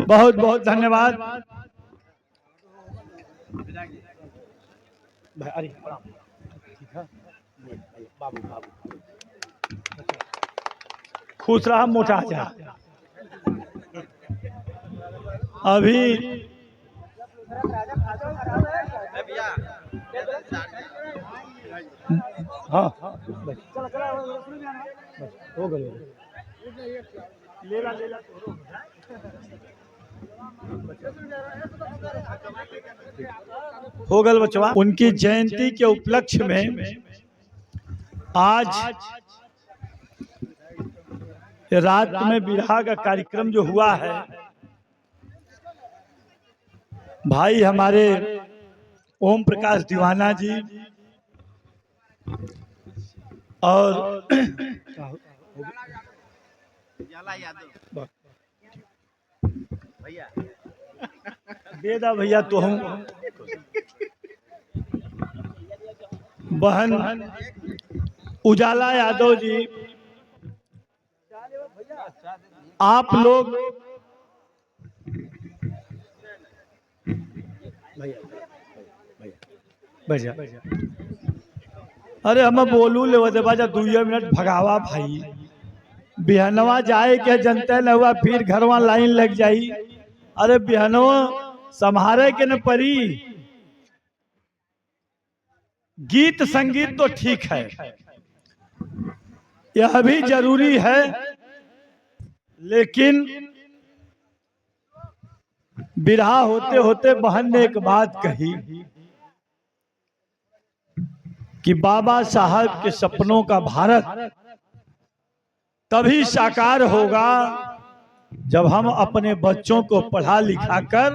बहुत बहुत धन्यवाद। खुश रहा मोटा जा। अभी हाँ हो गए हो गल बचवा। उनकी जयंती के उपलक्ष्य में आज रात में विवाह का कार्यक्रम जो हुआ है, भाई हमारे ओम प्रकाश दीवाना जी और बेदा भैया तो हूँ, बहन उजाला यादव जी, आप लोग भैया अरे हम बोलू ले बाजा 2 मिनट भगावा भाई, बिहनवा जाए के जनता न हुआ फिर घरवा लाइन लग जाई। अरे बिहनवा संभारे के न परी। गीत संगीत तो ठीक है, यह भी जरूरी है, लेकिन विरहा होते होते बहन ने एक बात कही कि बाबा साहब के सपनों का भारत तभी साकार होगा जब हम अपने बच्चों को पढ़ा लिखा कर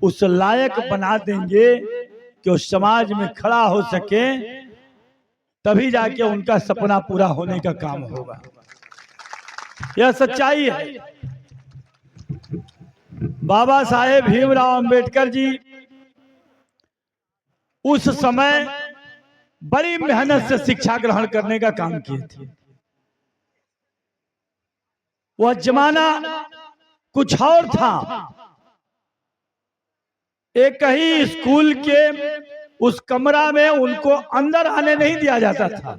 उस लायक बना देंगे कि उस समाज में खड़ा हो सके, तभी जाके उनका सपना पूरा होने का काम होगा। यह सच्चाई है। बाबा साहेब भीमराव अंबेडकर जी उस समय बड़ी मेहनत से शिक्षा ग्रहण करने का काम किए थे। वह जमाना कुछ और था। एक ही स्कूल के उस कमरा में उनको अंदर आने नहीं दिया जाता था,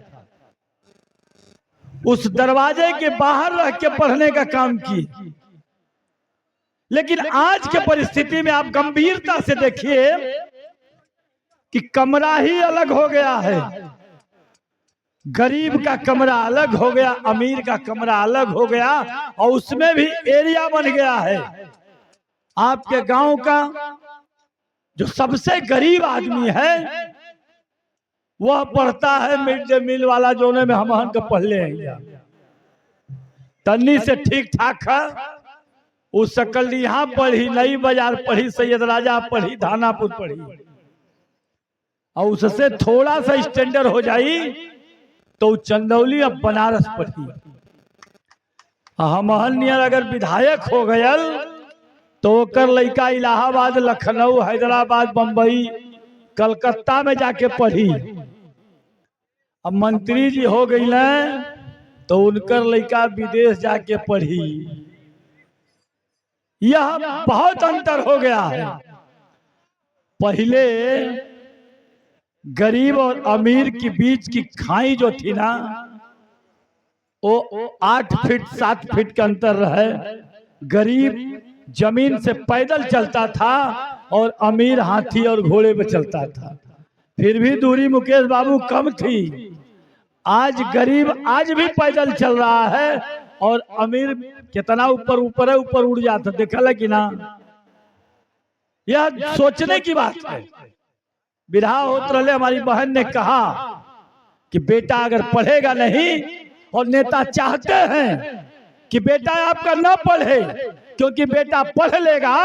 उस दरवाजे के बाहर रह के पढ़ने का काम किए। लेकिन आज के परिस्थिति में आप गंभीरता से देखिए कि कमरा ही अलग हो गया है। गरीब का कमरा अलग हो गया, अमीर का कमरा अलग हो गया, और उसमें भी एरिया बन गया है। आपके गांव का जो सबसे गरीब आदमी है वह पढ़ता है मिड डे मील वाला जोने में हम तो पढ़ ले हैं, तन्नी से ठीक ठाक है। उस सकलिया पढ़ी, नई बाजार पढ़ी, सैयद राजा पढ़ी, धानापुर पढ़ी, और उससे थोड़ा सा स्टैंडर्ड हो जाई तो चंदौली अब बनारस पढ़ी। हमहन नियर अगर विधायक हो गयल तो ओकर लड़का इलाहाबाद, लखनऊ, हैदराबाद, बंबई, कलकत्ता में जाके पढ़ी। अब मंत्री जी हो गई तो उनकर लड़का विदेश जाके पढ़ी। यह बहुत अंतर हो गया है। पहले गरीब और अमीर के बीच की खाई जो थी ना, वो 8 फीट 7 फीट का अंतर रहे। गरीब जमीन से पैदल चलता था और अमीर हाथी और घोड़े पे चलता था। फिर भी दूरी मुकेश बाबू कम थी। आज गरीब आज भी पैदल चल रहा है और अमीर कितना ऊपर ऊपर है, ऊपर उड़ जाता, देखा है कि ना। यह सोचने की बात है। विरहा होते रहे हमारी बहन ने कहा कि बेटा अगर पढ़ेगा नहीं, और नेता चाहते हैं कि बेटा आपका ना पढ़े, क्योंकि बेटा पढ़ लेगा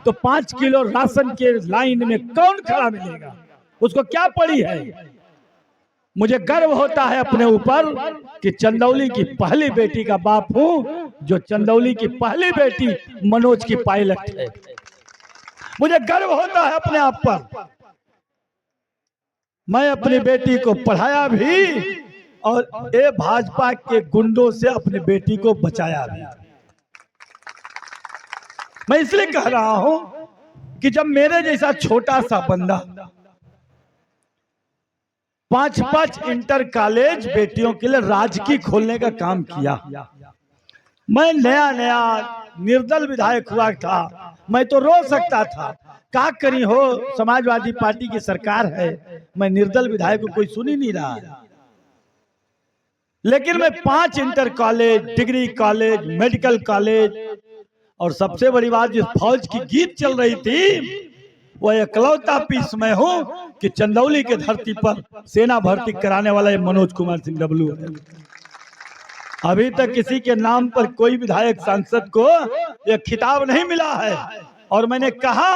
तो 5 किलो राशन के लाइन में कौन खड़ा मिलेगा, उसको क्या पड़ी है। मुझे गर्व होता है अपने ऊपर कि चंदौली की पहली बेटी का बाप हूं, जो चंदौली की पहली बेटी मनोज की पायलट है। मुझे गर्व होता है अपने आप पर। मैं अपनी बेटी को पढ़ाया भी और ये भाजपा के गुंडों से अपनी बेटी को बचाया भी। मैं इसलिए कह रहा हूं कि जब मेरे जैसा छोटा सा बंदा 5 इंटर कॉलेज बेटियों के लिए राजकीय खोलने का काम किया, मैं नया नया निर्दल विधायक हुआ था, मैं तो रो सकता था, क्या करी हो, समाजवादी पार्टी की सरकार है, मैं निर्दल विधायक को कोई सुन ही नहीं रहा है। लेकिन मैं 5 inter college, degree college, medical college, और सबसे बड़ी बात जिस फौज की गीत चल रही थी वो इकलौता पीस में हूं कि चंदौली के धरती पर सेना भर्ती कराने वाला ये मनोज कुमार सिंह डब्लू है। अभी तक किसी के नाम पर कोई विधायक सांसद को यह खिताब नहीं मिला है। और मैंने कहा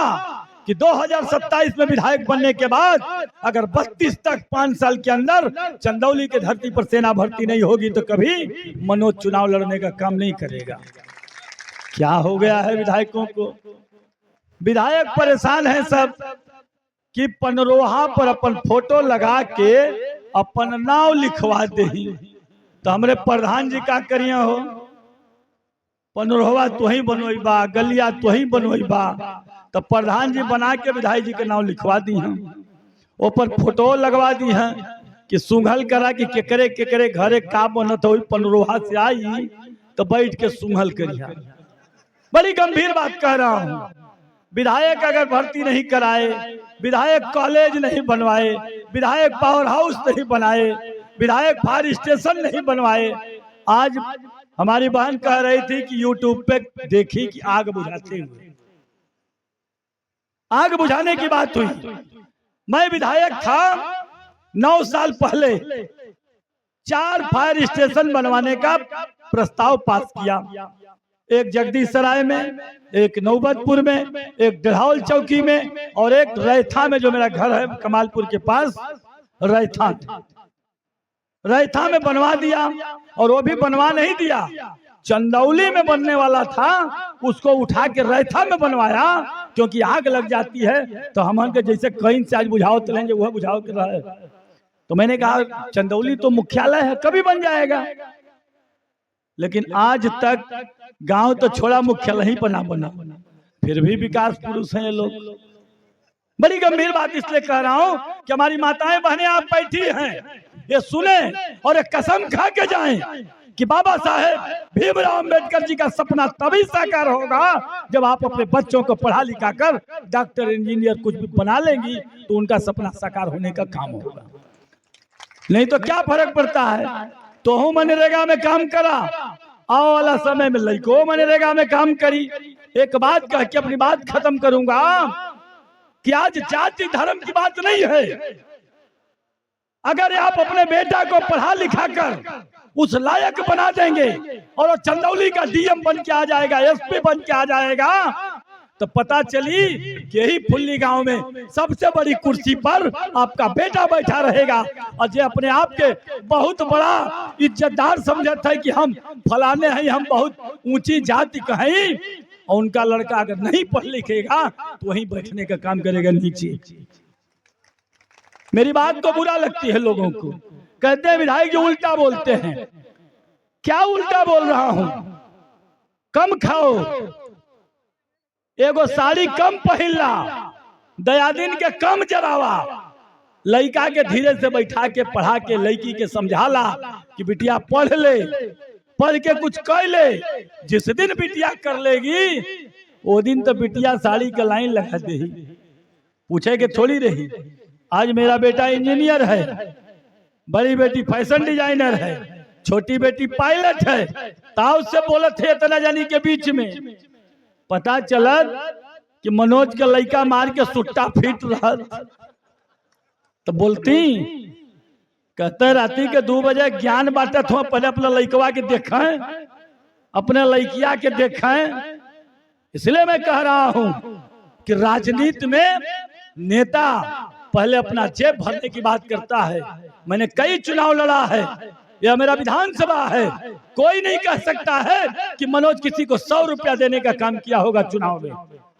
कि 2027 में विधायक बनने के बाद अगर 32 तक 5 साल के अंदर चंदौली के धरती पर सेना भर्ती नहीं होगी तो कभी मनोज चुनाव लड़ने का काम नहीं करेगा। क्या हो गया है विधायकों को? विधायक परेशान है सब कि पनरोहा पर अपन फोटो लगा के अपन नाव लिखवा दे, तो हमारे प्रधान जी का करिए हो, पनरोहा तो ही बनोइबा, गलिया तो ही बनोइबा, तो प्रधान जी बना के विधायक जी के नाम लिखवा दी हैं, ऊपर फोटो लगवा दी हैं कि सुंघल करा कि केकरे केकरे घरे का बनत हो, पनरोहा से आई तो बैठ के सुंघल करिया। बड़ी गंभीर बात कह रहा हूं। विधायक अगर भर्ती नहीं कराए, विधायक कॉलेज नहीं बनवाए, विधायक पावर हाउस नहीं बनाए, विधायक फायर स्टेशन नहीं बनवाए, आज हमारी बहन कह रही थी कि यूट्यूब पे देखी कि आग बुझाते हुए, आग बुझाने की बात हुई। मैं विधायक था 9 साल पहले 4 फायर स्टेशन बनवाने का प्रस्ताव पास किया, एक जगदीश सराय में, एक नौबतपुर में, एक डढ़ावल चौकी में, और एक रैथा में जो मेरा घर है कमालपुर के पास रैथा में बनवा दिया। और वो भी बनवा नहीं दिया, चंदौली में बनने वाला था उसको उठा के रैथा में बनवाया, क्योंकि आग लग जाती है तो हम के जैसे कहीं से आज बुझाओ तो लेंगे वह बुझाओ के रहे। तो मैंने कहा चंदौली तो मुख्यालय है, कभी बन जाएगा, लेकिन आज तक गांव तो छोड़ा मुख्यालय ही बना, फिर भी विकास पुरुष हैं ये लोग। बड़ी गंभीर बात इसलिए कह रहा हूं कि हमारी माताएं बहनें आप बैठी हैं, ये सुने और एक कसम खा के जाएं कि बाबा साहेब भीमराव अंबेडकर जी का सपना तभी साकार होगा जब आप अपने बच्चों को पढ़ा लिखा कर डॉक्टर, इंजीनियर कुछ भी बना लेंगी तो उनका सपना साकार होने का काम होगा। नहीं तो क्या फर्क पड़ता है, तो हूं मनरेगा में काम करा, आओ वाला समय में लड़को मनरेगा में काम करी। एक बात कह के अपनी बात खत्म करूंगा कि आज जाति धर्म की बात नहीं है। अगर आप अपने बेटा को पढ़ा लिखा कर उस लायक बना देंगे और वो चंदौली का डीएम बन के आ जाएगा, एसपी बन के आ जाएगा, तो पता चली कि यही फुल्ली गांव में सबसे बड़ी कुर्सी पर आपका बेटा बैठा रहेगा। और जो अपने आप के बहुत बड़ा इज्जतदार समझता है कि हम फलाने हैं, हम बहुत ऊंची जाति का हैं, और उनका लड़का अगर नहीं पढ़ लिखेगा तो वहीं बैठने का काम करेगा नीचे। मेरी बात तो बुरा लगती है लोगों को, कहते हैं विधायक जी उल्टा बोलते हैं। क्या उल्टा बोल रहा हूं? कम खाओ, एगो साड़ी कम पहिला, दयादिन के कम जरावा, लड़का के धीरे से बैठा के पढ़ा के लड़की के समझाला कि बिटिया पढ़ ले, पढ़ के कुछ कर ले। जिस दिन बिटिया कर लेगी वो दिन तो बिटिया साड़ी के लाइन लगा दे, पूछे के थोड़ी रही। आज मेरा बेटा इंजीनियर है, बड़ी बेटी फैशन डिजाइनर है, छोटी बेटी पायलट है, ताऊ से बोले थे इतना जानी के बीच में पता चला कि मनोज के लड़का मार के सुट्टा फीट रहा, तो बोलती कहते राती के 2 बजे ज्ञान बांटत हो, पहले अपने लड़कवा के देखें, अपने लड़किया के देखें। इसलिए मैं कह रहा हूं कि राजनीति में नेता पहले अपना जेब भरने की बात करता है। मैंने कई चुनाव लड़ा है, यह मेरा विधानसभा है, कोई नहीं कह सकता है कि मनोज किसी को 100 रुपया देने का काम किया होगा चुनाव में,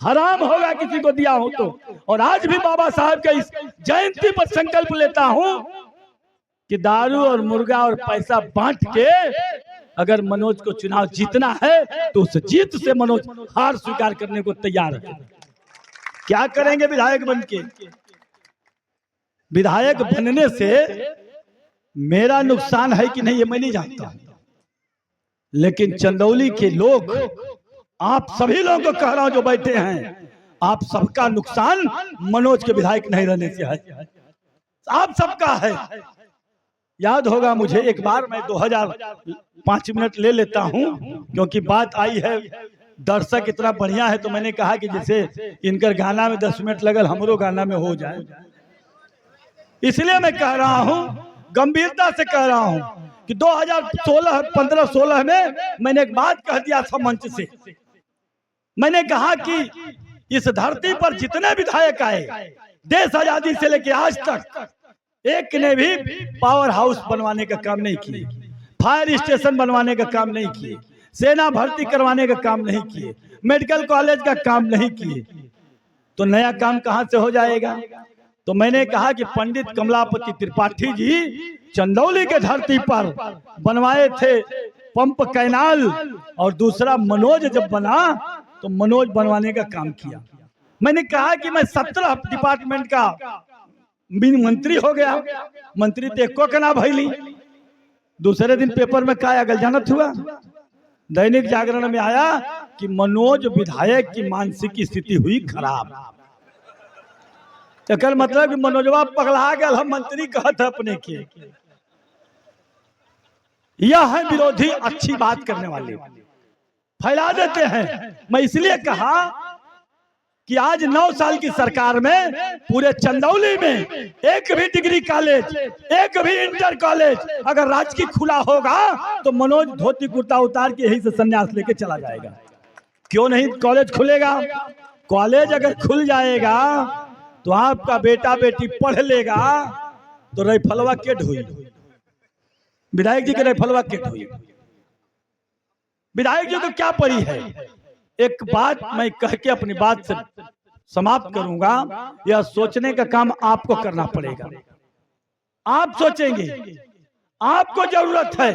हराम होगा किसी को दिया हो तो। और आज भी बाबा साहब के इस जयंती पर संकल्प लेता हूं कि दारू और मुर्गा और पैसा बांट के अगर मनोज को चुनाव जीतना है तो उस जीत से मनोज हार स्वीकार करने को तैयार है। क्या करेंगे विधायक बन के? विधायक बनने से मेरा नुकसान है कि नहीं ये मैं नहीं जानता, लेकिन चंदौली के लोग, आप सभी लोगों को कह रहा हूं जो बैठे हैं, आप सबका नुकसान मनोज के विधायक नहीं रहने से है, आप सबका है। याद होगा मुझे एक बार, मैं 2005 मिनट ले लेता हूं क्योंकि बात आई है, दर्शक इतना बढ़िया है तो मैंने कहा कि जैसे इनकर गाना में 10 मिनट लगल हमरो गाना में हो जाए, इसलिए मैं कह रहा हूं, गंभीरता से कह रहा हूं कि 2015-16 में मैंने एक बात कह दिया था मंच से। मैंने कहा कि इस धरती पर जितने विधायक आए देश आजादी से लेकर आज तक, एक ने भी पावर हाउस बनवाने का काम नहीं किए, फायर स्टेशन बनवाने का काम नहीं किए, सेना भर्ती करवाने का काम नहीं किए, मेडिकल कॉलेज का काम नहीं किए, तो नया काम कहां से हो जाएगा? तो मैंने कहा कि पंडित कमलापति त्रिपाठी जी चंदौली के धरती पर बनवाए थे पंप कैनाल, और दूसरा मनोज जब बना तो मनोज बनवाने का काम किया। मैंने कहा कि मैं 17 डिपार्टमेंट का मंत्री हो गया, मंत्री तो एको के ना भैली। दूसरे दिन पेपर में क्या आगल जानत हुआ? दैनिक जागरण में आया कि मनोज विधायक की मानसिक स्थिति हुई खराब। एक मतलब मनोजवा पगला गया, हम मंत्री कहत अपने के। यह है विरोधी अच्छी बात करने वाले, फैला देते हैं। मैं इसलिए कहा कि आज 9 साल की सरकार में पूरे चंदौली में एक भी डिग्री कॉलेज, एक भी इंटर कॉलेज अगर राजकीय खुला होगा तो मनोज धोती कुर्ता उतार के यहीं से संन्यास लेके चला जाएगा। क्यों नहीं कॉलेज खुलेगा? कॉलेज अगर खुल जाएगा तो आपका बेटा बेटी पढ़ लेगा तो राइफलवा के ढोई, विधायक जी के राइफलवा के ढोई। विधायक जी को क्या पड़ी है? एक बात मैं कह के अपनी बात से समाप्त करूंगा, यह सोचने का काम आपको करना पड़ेगा। आप सोचेंगे, आपको जरूरत है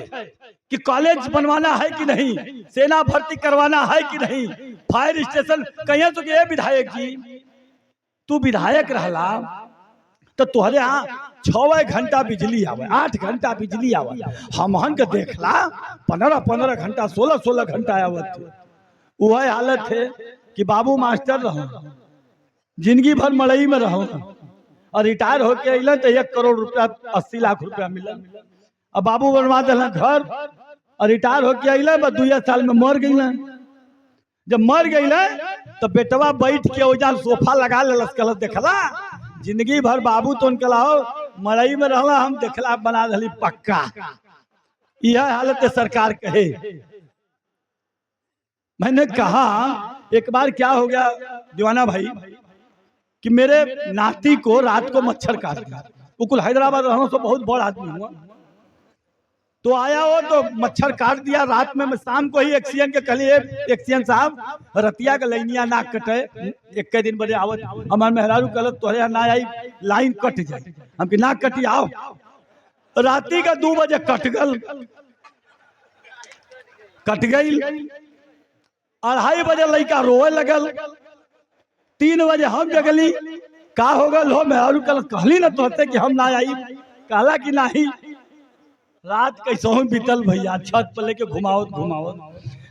कि कॉलेज बनवाना है कि नहीं, सेना भर्ती करवाना है कि नहीं, फायर स्टेशन कहीं तो ये विधायक जी तू विधायक रहला तो तुहरे यहाँ 6 घंटा बिजली आवे, 8 घंटा बिजली आवे, हमहन के देखला 15-15 घंटा 16-16 घंटा आवत थे। वह हालत है कि बाबू मास्टर रहो, जिंदगी भर मड़ई में रहो, और रिटायर होके अल तो 1 करोड़ रुपया 80 लाख रुपया मिला। अब बाबू बनवा दिल घर, और रिटायर होके अल 2 साल में मर गई। जब मर गई तो बेटवा बैठ के वजह सोफा लगा ले, देखला जिंदगी भर बाबू तो उनके लाओ मड़ई में रहला, हम देखला बना दिली पक्का। यह हालत सरकार कहे। मैंने कहा एक बार क्या हो गया दीवाना भाई कि मेरे नाती को रात को मच्छर काट दिया। वो कुल हैदराबाद रहा तो बहुत बड़ा आदमी हुआ, तो आया वो तो मच्छर काट दिया रात में। मैं शाम को ही एक्सीएन के कहलिए एक्सीएन साहब रतिया के लाइनिया ना कटे, 1 दिन बजे आवत हमार मेहरारू कहलत तोहरे यहाँ ना आई लाइन कट जाए, हम कि ना कटी आओ। राती का 2 बजे कट गई, 2:30 बजे लड़का रोए लगल, 3 बजे हम जगली, का हो गल हो? मेहरारू कहली ना तोहते कि हम ना आई, कहला कि नहीं। रात कैसे बीतल भैया, छत पर लेके घुमाओ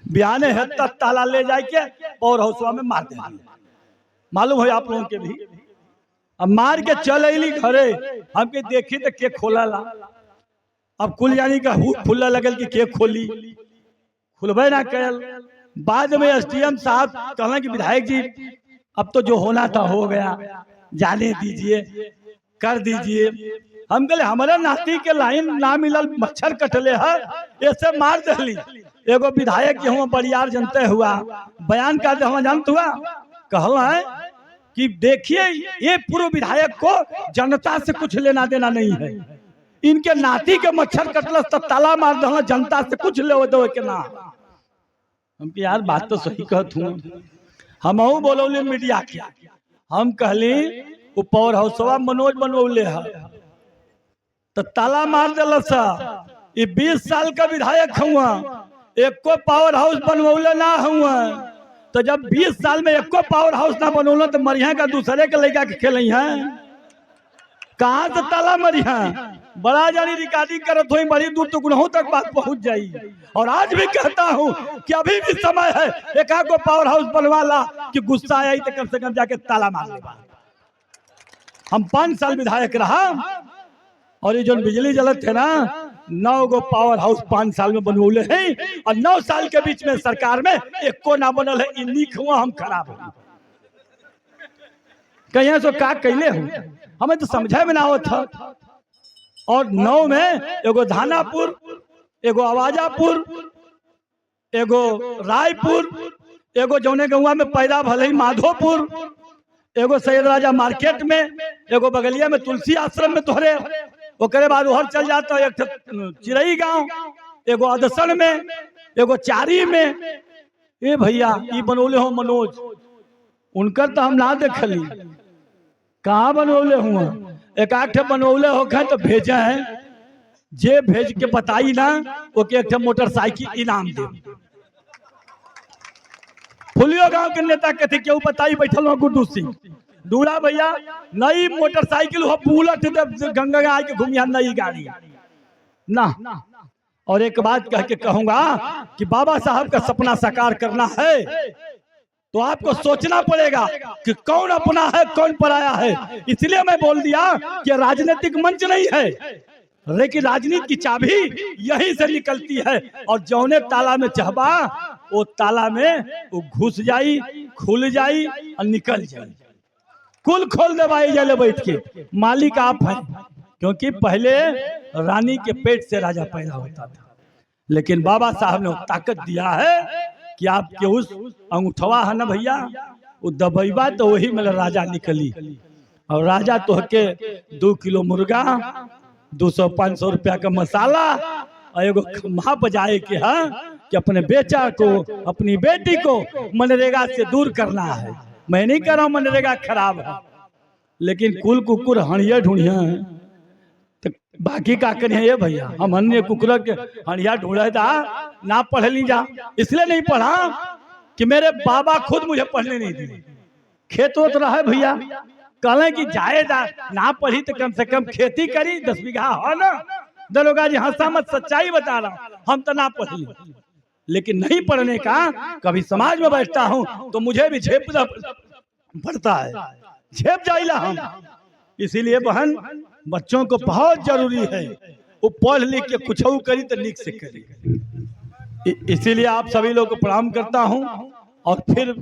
बिहाने है तक ताला ले जाए के और हौसला में मार दे। मालूम है आप लोगों के भी। अब मार के चल अली घरे, हमके देखी तो के खोला ला। अब कुल यानी का खुला लगल कि के खोली, खुलबे ना कल। बाद में एसडीएम साहब कहना कि विधायक जी अब तो जो होना था हो गया, जाने दीजिए, कर दीजिए। हम कहले हमारे नाती के लाइन ना मिलल, मच्छर कटले है, ऐसे मार दली। एगो विधायक के हुआ बरियार जनते हुआ बयान का दे हम जानत हुआ, कहला है कि देखिए ये पूर्व विधायक को जनता से कुछ लेना देना नहीं है, इनके नाती के मच्छर कटल तब ताला मार दे, जनता से कुछ ले दो के ना। हम यार बात तो सही कहत हूँ। हम बोलौले मीडिया के, हम कहली वो पावर हाउसवा मनोज बनवले है तो ताला मार दिल। ये 20 साल का विधायक हुआ, एको पावर हाउस बनवले ना हुआ। तो जब 20 साल में एको पावर हाउस ना बनौल तो मरिया का दूसरे के लड़का के खेल है। कहाँ से ताला मरिया बड़ा जानी रिकॉर्डिंग करत हुई बड़ी दूर तो गुनहों तक बात पहुंच जाई। और आज भी कहता हूं कि अभी भी समय है एक को पावर हाउस बनवा ला कि गुस्सा आई तो कम से कम जाके ताला मार ले। हम 5 साल विधायक रहा और ये जो बिजली जलत है ना 9 गो पावर हाउस 5 साल में बनवले हैं और 9 साल के बीच में सरकार में एको ना बनल है। नीक हुआ हम खराब हो कहीं सो का कैले हूं हमें तो समझे में ना हो था। और 9 में एगो धानापुर, एगो आवाजापुर, एगो रायपुर, एगो जौने गौवा में पैदा भले माधोपुर, एगो सैयद राजा मार्केट में, एगो बगलिया में तुलसी आश्रम में तोहरे, ओकरे बाद उधर चल जाता एक चिरई गांव, एगो अदसन में, एगो चारी में। ए भैया ये बनौले हो मनोज उनकर तो हम ना देखली कहाँ बनौले हुआ। एक आठ बनौले हो तो भेजे हैं जे भेज के बताई ना ओके एक मोटरसाइकिल इनाम दे। फुलियो गांव के नेता के थे क्यों बताई बैठल हो गुड्डू सिंह दूरा भैया नई मोटरसाइकिल हो बुलेट गंगा आ के घूमिया नई गाड़ी ना। और एक बात कह के कहूंगा कि बाबा साहब का सपना साकार करना है तो आपको सोचना पड़ेगा कि कौन अपना है कौन पराया है। इसलिए मैं बोल दिया कि राजनीतिक मंच नहीं है लेकिन राजनीति की चाबी यहीं से निकलती है। और जौने ताला में चाहबा वो ताला में वो घुस जाई खुल जाई और निकल जाई। कुल खोल दे जाले बैठ के मालिक आप हैं। क्योंकि पहले रानी के पेट से राजा पैदा होता था लेकिन बाबा साहब ने ताकत दिया है कि आपके उस अंगूठवा है ना भैया वो दबैबा तो वही में राजा निकली। और राजा तो के 2 किलो मुर्गा 200-500 रुपया का मसाला और एगो खम्हा बजाए के है कि अपने बेटा को अपनी बेटी को मनरेगा से दूर करना है। मैं नहीं कह रहा हूं मनरेगा खराब है लेकिन कुल कुकुर हणिया ढूंढिया है तो बाकी का करिए ये भैया हम अन्य कुकुर के हणिया ढूंढे था ना पढ़ ली जा। इसलिए नहीं पढ़ा कि मेरे बाबा खुद मुझे पढ़ने नहीं दिए। खेत वोत रहा भैया कहले कि जाएगा ना पढ़ी तो कम से कम खेती करी 10 बीघा हो ना। दरोगा जी हंसा मत सच्चाई बता रहा हम तो ना पढ़ी लेकिन नहीं पढ़ने का कभी समाज में बैठता हूँ तो मुझे भी झेप पड़ता है झेप जाइला हम। इसीलिए बहन बच्चों को बहुत जरूरी है वो पढ़ लिख के कुछ करी तो निक से करी। इसीलिए आप सभी लोग को प्रणाम करता हूं और फिर